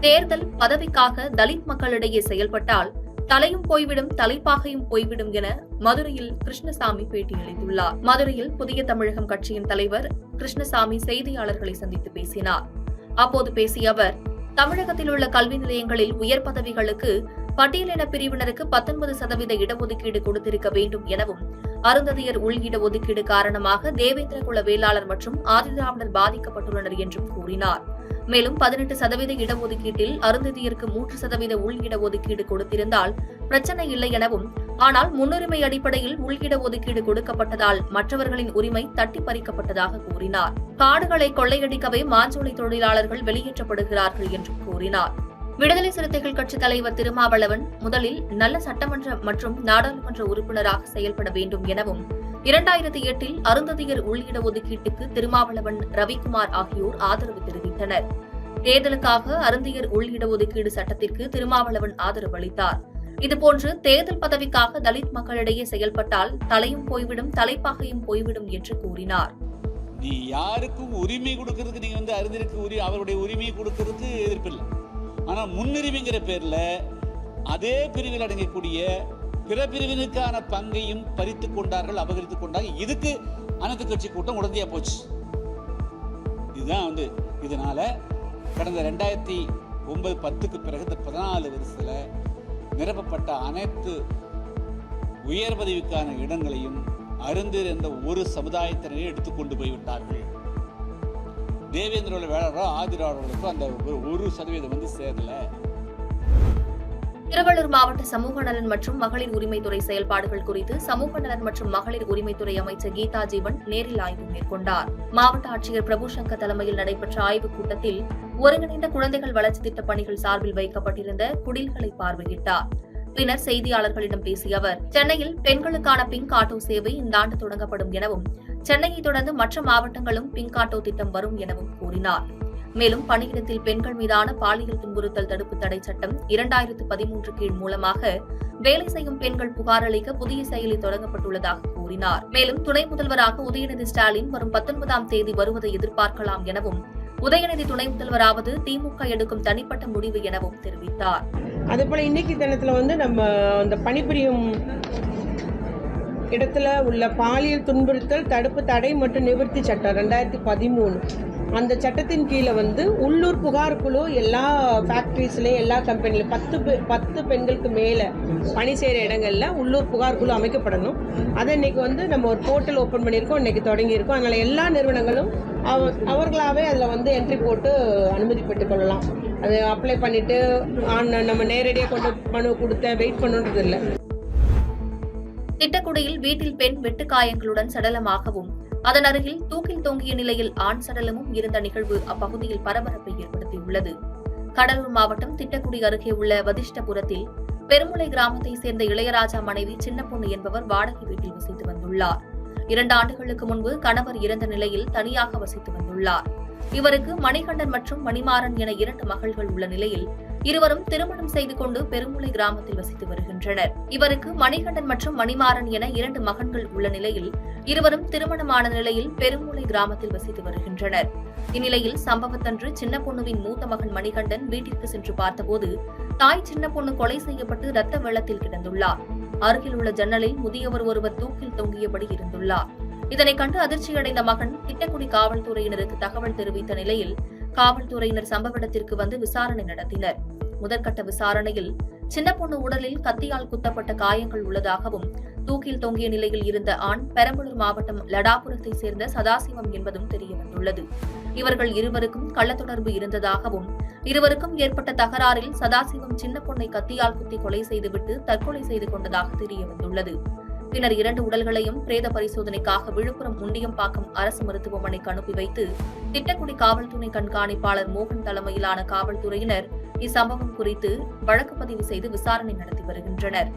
தேர்தல் பதவிக்காக தலித் மக்களிடையே செயல்பட்டால் தலையும் போய்விடும் தலைப்பாகையும் போய்விடும் என மதுரையில் கிருஷ்ணசாமி பேட்டியளித்துள்ளார். மதுரையில் புதிய தமிழகம் கட்சியின் தலைவர் கிருஷ்ணசாமி செய்தியாளர்களை சந்தித்து பேசினார். அப்போது பேசிய அவர், தமிழகத்தில் உள்ள கல்வி நிலையங்களில் உயர் பதவிகளுக்கு பட்டியலின பிரிவினருக்கு 19% இடஒதுக்கீடு கொடுத்திருக்க வேண்டும் எனவும், அருந்ததியர் உள்இட ஒதுக்கீடு காரணமாக தேவேந்திர குல வேளாளர் மற்றும் ஆதிதிராவிடர் பாதிக்கப்பட்டுள்ளனர் என்றும் கூறினார். மேலும் 18% இடஒதுக்கீட்டில் அருந்ததியருக்கு 3% உள்இட ஒதுக்கீடு கொடுத்திருந்தால் பிரச்சனை இல்லை எனவும், ஆனால் முன்னுரிமை அடிப்படையில் உள்இட ஒதுக்கீடு கொடுக்கப்பட்டதால் மற்றவர்களின் உரிமை தட்டி பறிக்கப்பட்டதாக கூறினார். காடுகளை கொள்ளையடிக்கவே மாஞ்சோலை தொழிலாளர்கள் வெளியேற்றப்படுகிறார்கள் என்றும் கூறினார். விடுதலை சிறுத்தைகள் கட்சித் தலைவர் திருமாவளவன் முதலில் நல்ல சட்டமன்ற மற்றும் நாடாளுமன்ற உறுப்பினராக செயல்பட வேண்டும் எனவும், 2008 அருந்ததியர் உள்இட ஒதுக்கீட்டுக்கு திருமாவளவன், ரவிக்குமார் ஆகியோர் ஆதரவு தெரிவித்தனர். தேர்தலுக்காக அருந்ததியர் உள்இட ஒதுக்கீடு சட்டத்திற்கு திருமாவளவன் ஆதரவு அளித்தார். இதுபோன்று தேர்தல் பதவிக்காக தலித் மக்களிடையே செயல்பட்டால் தலையும் போய்விடும் தலைப்பாகையும் போய்விடும் என்று கூறினார். நீ யாருக்கும் உரிமை கொடுக்கறதுக்கு நீங்க அருந்ததியருக்கு அவருடைய உரிமையை கொடுக்கறதுக்கு எதிர்ப்பில்லை. ஆனா முன்னுரிமைங்கிற பேர்ல அதே பிரிவில் அடங்கக்கூடிய பிற பிரிவினுக்கான பங்கையும் பறித்துக் கொண்டார்கள், அபகரித்துக் கொண்டார்கள். இதுக்கு அனைத்து கட்சி கூட்டம் உடனடியா போச்சு. இதுதான் இதனால கடந்த 2009-10க்கு பிறகு இந்த 14 வருஷத்துல நிரப்பப்பட்ட அனைத்து உயர் பதவிக்கான இடங்களையும் அருந்ததியர் என்ற ஒரு சமுதாயத்தினரை எடுத்துக்கொண்டு போய்விட்டார்கள். தேவேந்திர வேளாளரோ ஆதிராளர்களுக்கோ அந்த 1% சேரல. திருவள்ளூர் மாவட்ட சமூக நலன் மற்றும் மகளிர் உரிமைத்துறை செயல்பாடுகள் குறித்து சமூக நலன் மற்றும் மகளிர் உரிமைத்துறை அமைச்சர் கீதா ஜீவன் நேரில் ஆய்வு மேற்கொண்டார். மாவட்ட ஆட்சியர் பிரபுசங்கர் தலைமையில் நடைபெற்ற ஆய்வுக் கூட்டத்தில் ஒருங்கிணைந்த குழந்தைகள் வளர்ச்சி திட்டப் பணிகள் சார்பில் வைக்கப்பட்டிருந்த குடில்களை பார்வையிட்டார். பின்னர் செய்தியாளர்களிடம் பேசிய அவர், சென்னையில் பெண்களுக்கான பிங்க் ஆட்டோ சேவை இந்த ஆண்டு தொடங்கப்படும் எனவும், சென்னையை தொடர்ந்து மற்ற மாவட்டங்களும் பிங்க் ஆட்டோ திட்டம் வரும் எனவும் கூறினார். மேலும் பணியிடத்தில் பெண்கள் மீதான பாலியல் துன்புறுத்தல் தடுப்பு தடை சட்டம் 2013 கீழ் மூலமாக வேலை செய்யும் பெண்கள் புகார் அளிக்க புதிய செயலி தொடங்கப்பட்டுள்ளதாக கூறினார். மேலும் துணை முதல்வராக உதயநிதி ஸ்டாலின் வரும் 19ஆம் தேதி வருவதை எதிர்பார்க்கலாம் எனவும், உதயநிதி துணை முதல்வராவது திமுக எடுக்கும் தனிப்பட்ட முடிவு எனவும் தெரிவித்தார். அதேபோல இன்னைக்கு தினத்துல நம்ம அந்த பணிபுரியும் இடத்துல உள்ள பாலியல் துன்புறுத்தல் தடுப்பு தடை மற்றும் நிவர்த்தி சட்டம் 2013 அந்த சட்டத்தின் கீழே உள்ளூர் புகார் குழு எல்லா ஃபேக்டரிஸ்லயும் எல்லா கம்பெனிலும் 10 பெண்களுக்கு மேல பணி செய்யற இடங்கள்ல உள்ளூர் புகார் குழு அமைக்கப்படணும். அதை இன்னைக்கு நம்ம ஒரு போர்ட்டல் ஓபன் பண்ணியிருக்கோம், இன்னைக்கு தொடங்கி இருக்கோம். அதனால எல்லா நிறுவனங்களும் அவர்களாவே அதுல என்ட்ரி போட்டு அனுமதி பெற்றுக் கொள்ளலாம். அது அப்ளை பண்ணிட்டு நம்ம நேரடியாக கொண்டு மனு கொடுத்த வெயிட் பண்ணுன்றது இல்லை. திட்டக்குடியில் வீட்டில் பெண் வெட்டுக்காயங்களுடன் சடலமாகவும் அதன் அருகில் தூக்கில் தொங்கிய நிலையில் ஆண் சடலமும் இருந்த நிகழ்வு அப்பகுதியில் பரபரப்பை ஏற்படுத்தியுள்ளது. கடலூர் மாவட்டம் திட்டக்குடி அருகே உள்ள வதிஷ்டபுரத்தில் பெருமுளை கிராமத்தை சேர்ந்த இளையராஜா மனைவி சின்னப்பொண்ணு என்பவர் வாடகை வீட்டில் வசித்து வந்துள்ளார். 2 ஆண்டுகளுக்கு முன்பு கணவர் இறந்த நிலையில் தனியாக வசித்து வந்துள்ளார். இவருக்கு மணிகண்டன் மற்றும் மணிமாறன் என 2 மகள்கள் உள்ள நிலையில் இருவரும் திருமணம் செய்து கொண்டு பெருமுளை கிராமத்தில் வசித்து வருகின்றனர். இவருக்கு மணிகண்டன் மற்றும் மணிமாறன் என 2 மகன்கள் உள்ள நிலையில் இருவரும் திருமணமான நிலையில் பெருமுளை கிராமத்தில் வசித்து வருகின்றனர். இந்நிலையில் சம்பவத்தன்று சின்னப்பொண்ணுவின் மூத்த மகன் மணிகண்டன் வீட்டிற்கு சென்று பார்த்தபோது தாய் சின்னப்பொண்ணு கொலை செய்யப்பட்டு ரத்த வெள்ளத்தில் கிடந்துள்ளார். அருகில் உள்ள ஜன்னலில் முதியவர் ஒருவர் தூக்கில் தொங்கியபடி இருந்துள்ளார். இதனை கண்டு அதிர்ச்சியடைந்த மகன் திட்டக்குடி காவல்துறையினருக்கு தகவல் தெரிவித்த நிலையில் காவல்துறையினர் சம்பவ இடத்திற்கு விசாரணை நடத்தினர். முதற்கட்ட விசாரணையில் சின்னப்பொண்ணு உடலில் கத்தியால் குத்தப்பட்ட காயங்கள் உள்ளதாகவும், தூக்கில் தொங்கிய நிலையில் இருந்த ஆண் பெரம்பலூர் மாவட்டம் லடாபுரத்தை சேர்ந்த சதாசிவம் என்பதும் தெரியவந்துள்ளது. இவர்கள் இருவருக்கும் கள்ளத்தொடர்பு இருந்ததாகவும், இருவருக்கும் ஏற்பட்ட தகராறில் சதாசிவம் சின்னப்பொண்ணை கத்தியால் குத்தி கொலை செய்துவிட்டு தற்கொலை செய்து கொண்டதாக தெரியவந்துள்ளது. பின்னர் 2 உடல்களையும் பிரேத பரிசோதனைக்காக விழுப்புரம் முண்டியம்பாக்கம் அரசு மருத்துவமனைக்கு அனுப்பி வைத்து திட்டக்குடி காவல்துறை கண்காணிப்பாளர் மோகன் தலைமையிலான காவல்துறையினர் இச்சம்பவம் குறித்து வழக்கு பதிவு செய்து விசாரணை நடத்தி வருகின்றனர்.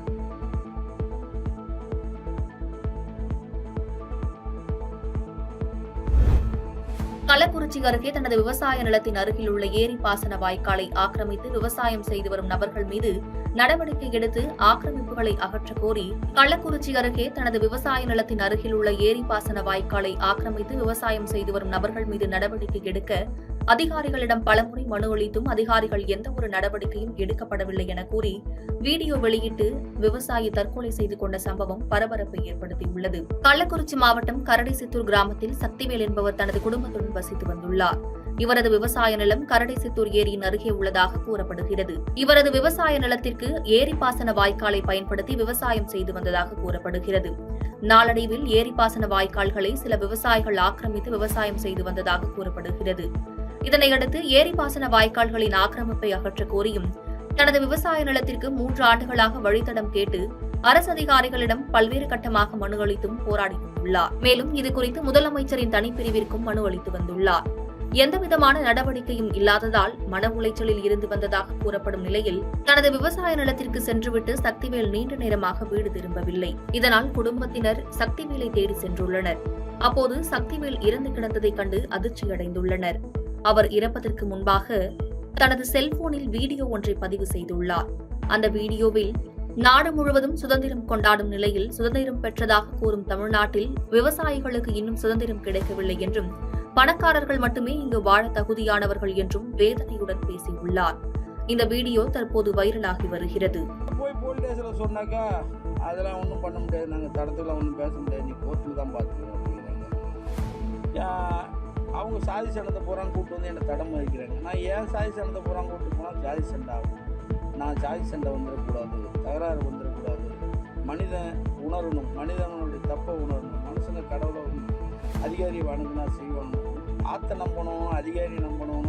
கள்ளக்குறிச்சி அருகே தனது விவசாய நிலத்தின் அருகில் உள்ள ஏரி பாசன வாய்க்காலை ஆக்கிரமித்து விவசாயம் செய்து வரும் நபர்கள் மீது நடவடிக்கை எடுத்து ஆக்கிரமிப்புகளை அகற்றக் கோரி கள்ளக்குறிச்சி அருகே தனது விவசாய நிலத்தின் அருகில் உள்ள ஏரி பாசன வாய்க்காலை ஆக்கிரமித்து விவசாயம் செய்து வரும் நபர்கள் மீது நடவடிக்கை எடுக்க அதிகாரிகளிடம் பலமுறை மனு அளித்தும் அதிகாரிகள் எந்த ஒரு நடவடிக்கையும் எடுக்கப்படவில்லை என கூறி வீடியோ வெளியிட்டு விவசாயி தற்கொலை செய்து கொண்ட சம்பவம் பரபரப்பை ஏற்படுத்தியுள்ளது. கள்ளக்குறிச்சி மாவட்டம் கரடிசித்தூர் கிராமத்தில் சக்திவேல் என்பவர் தனது குடும்பத்துடன் வசித்து வந்துள்ளார். இவரது விவசாய நிலம் கரடிசித்தூர் ஏரியின் அருகே உள்ளதாக கூறப்படுகிறது. இவரது விவசாய நிலத்திற்கு ஏரி பாசன வாய்க்காலை பயன்படுத்தி விவசாயம் செய்து வந்ததாக கூறப்படுகிறது. நாளடைவில் ஏரி பாசன வாய்க்கால்களை சில விவசாயிகள் ஆக்கிரமித்து விவசாயம் செய்து வந்ததாக கூறப்படுகிறது. இதனையடுத்து ஏரி பாசன வாய்க்கால்களின் ஆக்கிரமிப்பை அகற்ற கோரியும் தனது விவசாய நிலத்திற்கு 3 ஆண்டுகளாக வழித்தடம் கேட்டு அரசு அதிகாரிகளிடம் பல்வேறு கட்டமாக மனு அளித்தும் போராடி வந்துள்ளார். மேலும் இதுகுறித்து முதலமைச்சரின் தனிப்பிரிவிற்கும் மனு அளித்து வந்துள்ளார். எந்தவிதமான நடவடிக்கையும் இல்லாததால் மன உளைச்சலில் இருந்து வந்ததாக கூறப்படும் நிலையில் தனது விவசாய நிலத்திற்கு சென்றுவிட்டு சக்திவேல் நீண்ட நேரமாக வீடு திரும்பவில்லை. இதனால் குடும்பத்தினர் சக்திவேலை தேடி சென்றுள்ளனர். அப்போது சக்திவேல் இறந்து கிடந்ததைக் கண்டு அதிர்ச்சியடைந்துள்ளனர். அவர் இறப்பதற்கு முன்பாக தனது செல்போனில் வீடியோ ஒன்றை பதிவு செய்துள்ளார். அந்த வீடியோவில் நாடு முழுவதும் சுதந்திரம் கொண்டாடும் நிலையில் சுதந்திரம் பெற்றதாக கூறும் தமிழ்நாட்டில் விவசாயிகளுக்கு இன்னும் சுதந்திரம் கிடைக்கவில்லை என்றும் பணக்காரர்கள் மட்டுமே இங்கு வாழ தகுதியானவர்கள் என்றும் வேதனையுடன் பேசியுள்ளார். இந்த வீடியோ தற்போது வைரலாகி வருகிறது. போய் போலீஸ் ஸ்டேஷன்ல சொன்னாக்கா அதெல்லாம் ஒன்றும் பண்ண முடியாது, நாங்கள் தடத்துல ஒன்றும் பேச முடியாது, நீ கோர்ட்டில் தான் பார்த்துக்கணும் அப்படிங்கிறாங்க. அவங்க சாதி சண்டத்தை போகிறான்னு கூப்பிட்டு வந்து என்னை தடம் வைக்கிறாங்க. நான் ஏன் சாதி சண்டத்தை போகிறான்னு கூப்பிட்டு போனால் ஜாதி சண்டை ஆகும். நான் ஜாதி சண்டை வந்துடக்கூடாது, தகராறு வந்துடக்கூடாது. மனிதன் உணரணும், மனிதனுடைய தப்பை உணரணும். மனுஷனை கடவுளை அதிகாரி வணங்கினா செய்வாங்க. ஆத்த நம்பணும், அதிகாரி நம்பணும்.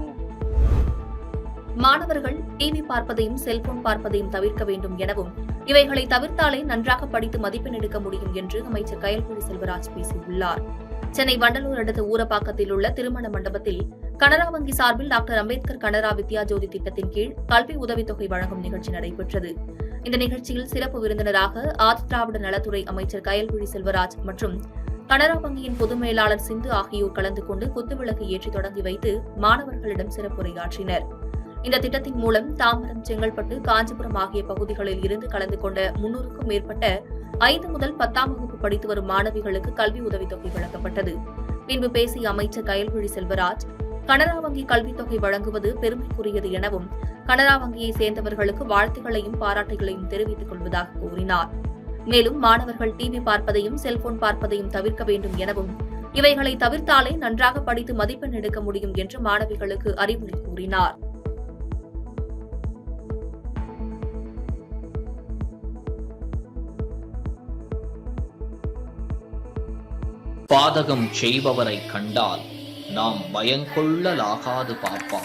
மாணவர்கள் டிவி பார்ப்பதையும் செல்போன் பார்ப்பதையும் தவிர்க்க வேண்டும் எனவும் இவைகளை தவிர்த்தாலே நன்றாக படித்து மதிப்பெண் எடுக்க முடியும் என்று அமைச்சர் கயல்விழி செல்வராஜ் பேசியுள்ளார். சென்னை வண்டலூர் அடுத்த ஊரப்பாக்கத்தில் உள்ள திருமண மண்டபத்தில் கனரா வங்கி சார்பில் டாக்டர் அம்பேத்கர் கனரா வித்யாஜோதி திட்டத்தின் கீழ் கல்வி உதவித்தொகை வழங்கும் நிகழ்ச்சி நடைபெற்றது. இந்த நிகழ்ச்சியில் சிறப்பு விருந்தினராக ஆதிதிராவிட நலத்துறை அமைச்சர் கயல்விழி செல்வராஜ் மற்றும் கனரா வங்கியின் பொது மேலாளர் சிந்து ஆகியோர் கலந்து கொண்டு குத்துவிளக்கு ஏற்றி தொடங்கி வைத்து மாணவர்களிடம் சிறப்புரையாற்றினர். இந்த திட்டத்தின் மூலம் தாம்பரம், செங்கல்பட்டு, காஞ்சிபுரம் ஆகிய பகுதிகளில் இருந்து கலந்து கொண்ட 300க்கும் மேற்பட்ட 5 முதல் 10ஆம் வகுப்பு படித்து வரும் மாணவிகளுக்கு கல்வி உதவித்தொகை வழங்கப்பட்டது. பின்பு பேசிய அமைச்சர் கயல்விழி செல்வராஜ், கனரா வங்கி கல்வித்தொகை வழங்குவது பெருமைக்குரியது எனவும் கனரா வங்கியை சேர்ந்தவர்களுக்கு வாழ்த்துக்களையும் பாராட்டுகளையும் தெரிவித்துக் கொள்வதாக கூறினார். மேலும் மாணவர்கள் டிவி பார்ப்பதையும் செல்போன் பார்ப்பதையும் தவிர்க்க வேண்டும் எனவும் இவைகளை தவிர்த்தாலே நன்றாக படித்து மதிப்பெண் எடுக்க முடியும் என்று மாணவிகளுக்கு அறிவுரை கூறினார். பாதகம் செய்பவரை கண்டால் நாம் பயங்கொள்ளலாகாது பாப்பா.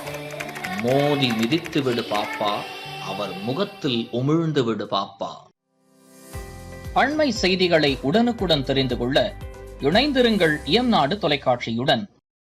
மோதி மிதித்து விடு பாப்பா, அவர் முகத்தில் உமிழ்ந்து விடு பாப்பா. அண்மை செய்திகளை உடனுக்குடன் தெரிந்து கொள்ள இணைந்திருங்கள் இயம்நாடு தொலைக்காட்சியுடன்.